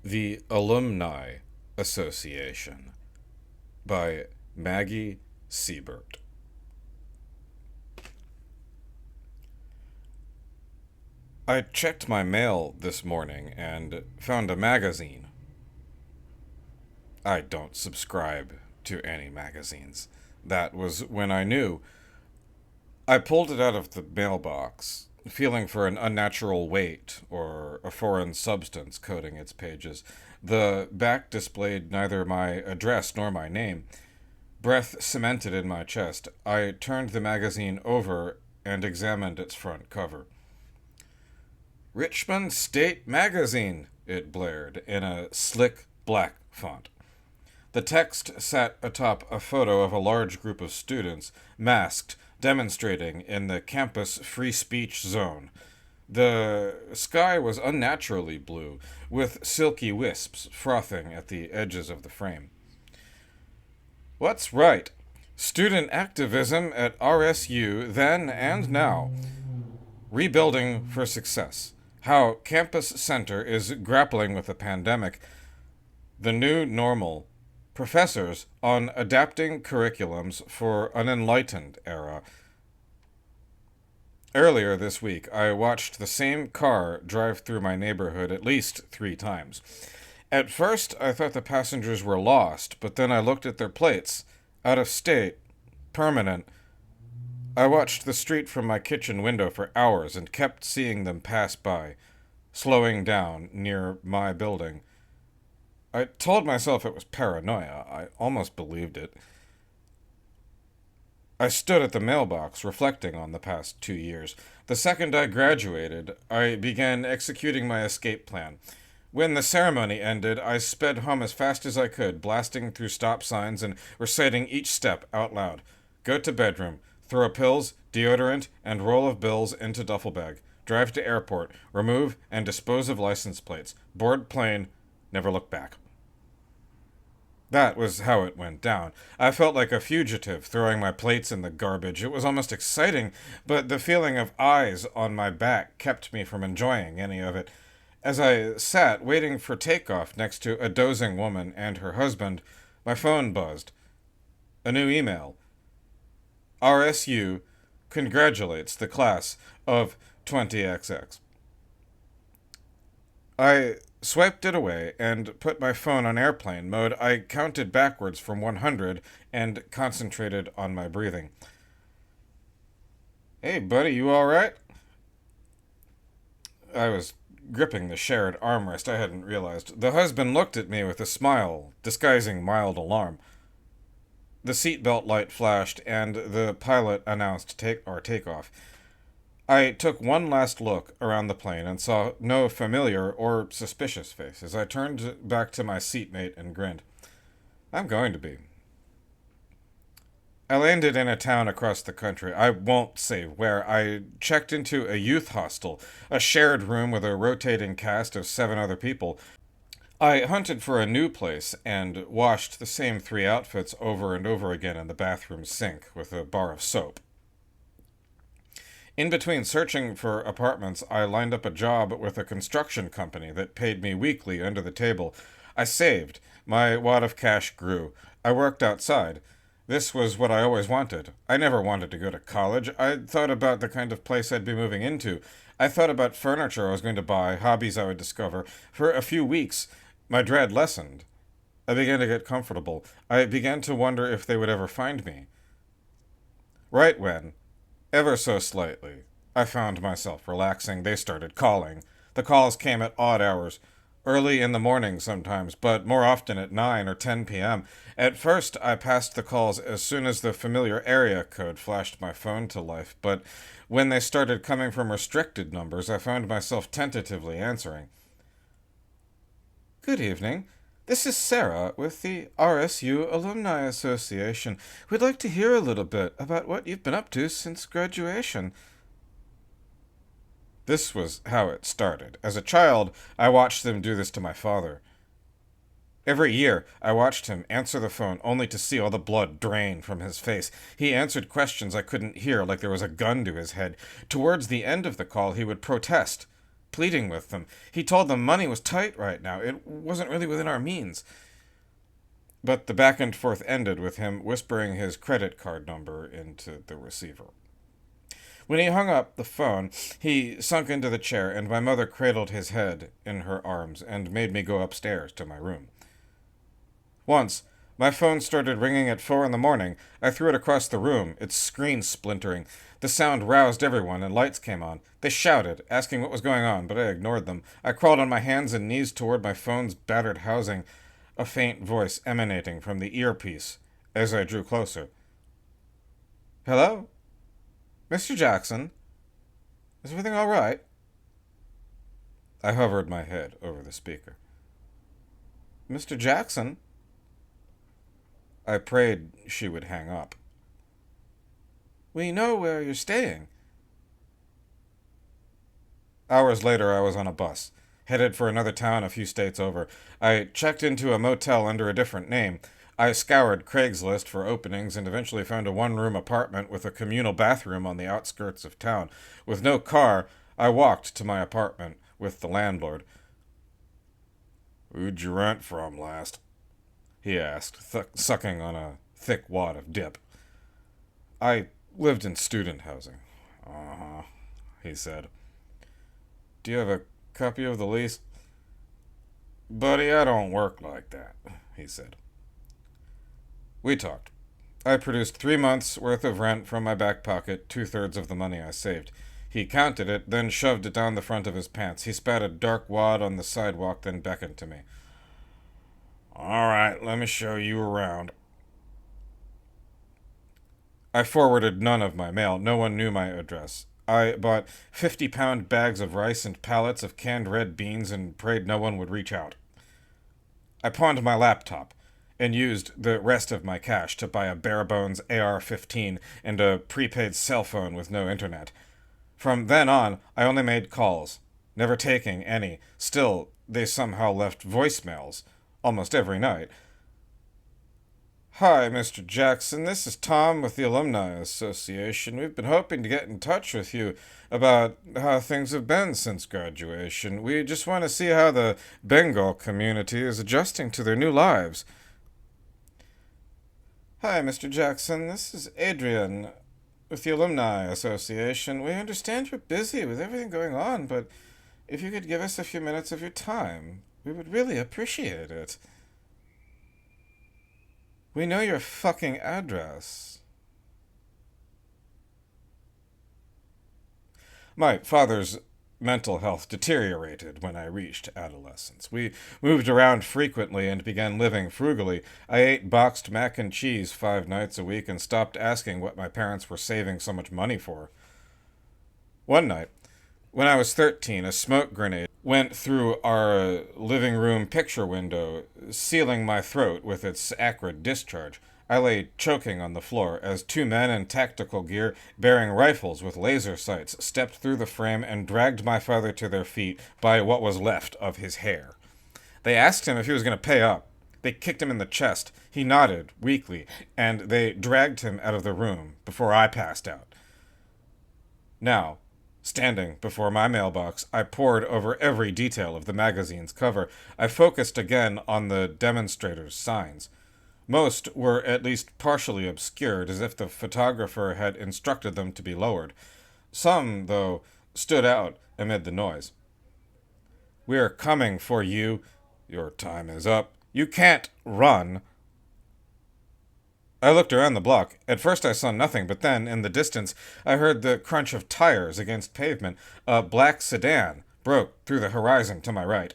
The Alumni Association by Maggie Siebert. I checked my mail this morning and found a magazine. I don't subscribe to any magazines. That was when I knew. I pulled it out of the mailbox, feeling for an unnatural weight or a foreign substance coating its pages. The back displayed neither my address nor my name. Breath cemented in my chest. I turned the magazine over and examined its front cover. Richmond State Magazine, it blared in a slick black font. The text sat atop a photo of a large group of students, masked, demonstrating in the campus free speech zone. The sky was unnaturally blue, with silky wisps frothing at the edges of the frame. What's right? Student activism at RSU then and now. Rebuilding for success. How Campus Center is grappling with the pandemic. The new normal. Professors on adapting curriculums for an enlightened era. Earlier this week, I watched the same car drive through my neighborhood at least 3 times. At first, I thought the passengers were lost, but then I looked at their plates. Out of state. Permanent. I watched the street from my kitchen window for hours and kept seeing them pass by, slowing down near my building. I told myself it was paranoia. I almost believed it. I stood at the mailbox, reflecting on the past 2 years. The second I graduated, I began executing my escape plan. When the ceremony ended, I sped home as fast as I could, blasting through stop signs and reciting each step out loud. Go to bedroom. Throw pills, deodorant, and roll of bills into duffel bag. Drive to airport. Remove and dispose of license plates. Board plane. Never look back. That was how it went down. I felt like a fugitive, throwing my plates in the garbage. It was almost exciting, but the feeling of eyes on my back kept me from enjoying any of it. As I sat waiting for takeoff next to a dozing woman and her husband, my phone buzzed. A new email. RSU congratulates the class of 20XX. I swiped it away and put my phone on airplane mode. I counted backwards from 100 and concentrated on my breathing. Hey, buddy, you alright? I was gripping the shared armrest. I hadn't realized. The husband looked at me with a smile, disguising mild alarm. The seatbelt light flashed, and the pilot announced takeoff. I took one last look around the plane and saw no familiar or suspicious faces. I turned back to my seatmate and grinned. I'm going to be. I landed in a town across the country. I won't say where. I checked into a youth hostel, a shared room with a rotating cast of 7 other people. I hunted for a new place and washed the same 3 outfits over and over again in the bathroom sink with a bar of soap. In between searching for apartments, I lined up a job with a construction company that paid me weekly under the table. I saved. My wad of cash grew. I worked outside. This was what I always wanted. I never wanted to go to college. I thought about the kind of place I'd be moving into. I thought about furniture I was going to buy, hobbies I would discover. For a few weeks, my dread lessened. I began to get comfortable. I began to wonder if they would ever find me. Right when, ever so slightly, I found myself relaxing, they started calling. The calls came at odd hours. Early in the morning sometimes, but more often at 9 or 10 p.m. At first, I passed the calls as soon as the familiar area code flashed my phone to life, but when they started coming from restricted numbers, I found myself tentatively answering. Good evening. This is Sarah with the RSU Alumni Association. We'd like to hear a little bit about what you've been up to since graduation. This was how it started. As a child, I watched them do this to my father. Every year, I watched him answer the phone only to see all the blood drain from his face. He answered questions I couldn't hear, like there was a gun to his head. Towards the end of the call, he would protest. pleading with them. He told them money was tight right now. It wasn't really within our means. But the back and forth ended with him whispering his credit card number into the receiver. When he hung up the phone, he sunk into the chair, and my mother cradled his head in her arms and made me go upstairs to my room. Once, my phone started ringing at 4 in the morning. I threw it across the room, its screen splintering. The sound roused everyone, and lights came on. They shouted, asking what was going on, but I ignored them. I crawled on my hands and knees toward my phone's battered housing, a faint voice emanating from the earpiece as I drew closer. "Hello? Mr. Jackson? Is everything all right?" I hovered my head over the speaker. "Mr. Jackson?" I prayed she would hang up. "We know where you're staying." Hours later, I was on a bus, headed for another town a few states over. I checked into a motel under a different name. I scoured Craigslist for openings and eventually found a one-room apartment with a communal bathroom on the outskirts of town. With no car, I walked to my apartment with the landlord. "Who'd you rent from last?" he asked, sucking on a thick wad of dip. "I lived in student housing." "Uh-huh," he said. "Do you have a copy of the lease?" "Buddy, I don't work like that," he said. We talked. I produced 3 months' worth of rent from my back pocket, 2/3 of the money I saved. He counted it, then shoved it down the front of his pants. He spat a dark wad on the sidewalk, then beckoned to me. "All right, let me show you around." I forwarded none of my mail. No one knew my address. I bought 50-pound bags of rice and pallets of canned red beans and prayed no one would reach out. I pawned my laptop and used the rest of my cash to buy a bare-bones AR-15 and a prepaid cell phone with no internet. From then on, I only made calls, never taking any. Still, they somehow left voicemails almost every night. "Hi, Mr. Jackson. This is Tom with the Alumni Association. We've been hoping to get in touch with you about how things have been since graduation. We just want to see how the Bengal community is adjusting to their new lives." "Hi, Mr. Jackson. This is Adrian with the Alumni Association. We understand you're busy with everything going on, but if you could give us a few minutes of your time, we would really appreciate it. We know your fucking address." My father's mental health deteriorated when I reached adolescence. We moved around frequently and began living frugally. I ate boxed mac and cheese 5 nights a week and stopped asking what my parents were saving so much money for. One night, when I was 13, a smoke grenade went through our living room picture window, sealing my throat with its acrid discharge. I lay choking on the floor as 2 men in tactical gear, bearing rifles with laser sights, stepped through the frame and dragged my father to their feet by what was left of his hair. They asked him if he was going to pay up. They kicked him in the chest. He nodded weakly, and they dragged him out of the room before I passed out. Now, standing before my mailbox, I pored over every detail of the magazine's cover. I focused again on the demonstrators' signs. Most were at least partially obscured, as if the photographer had instructed them to be lowered. Some, though, stood out amid the noise. "We are coming for you. Your time is up. You can't run." I looked around the block. At first I saw nothing, but then, in the distance, I heard the crunch of tires against pavement. A black sedan broke through the horizon to my right.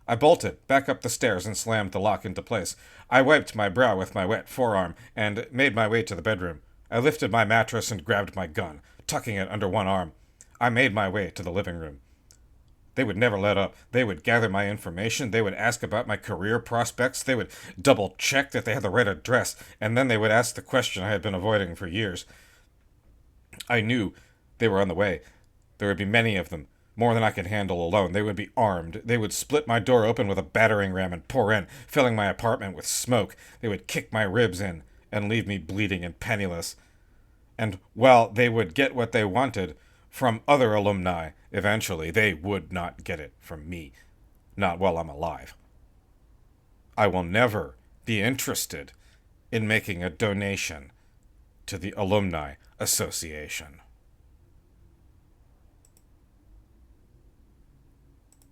I bolted back up the stairs and slammed the lock into place. I wiped my brow with my wet forearm and made my way to the bedroom. I lifted my mattress and grabbed my gun, tucking it under one arm. I made my way to the living room. They would never let up. They would gather my information. They would ask about my career prospects. They would double-check that they had the right address, and then they would ask the question I had been avoiding for years. I knew they were on the way. There would be many of them, more than I could handle alone. They would be armed. They would split my door open with a battering ram and pour in, filling my apartment with smoke. They would kick my ribs in and leave me bleeding and penniless. And while they would get what they wanted, from other alumni eventually. They would not get it from me. Not while I'm alive. I will never be interested in making a donation to the Alumni Association.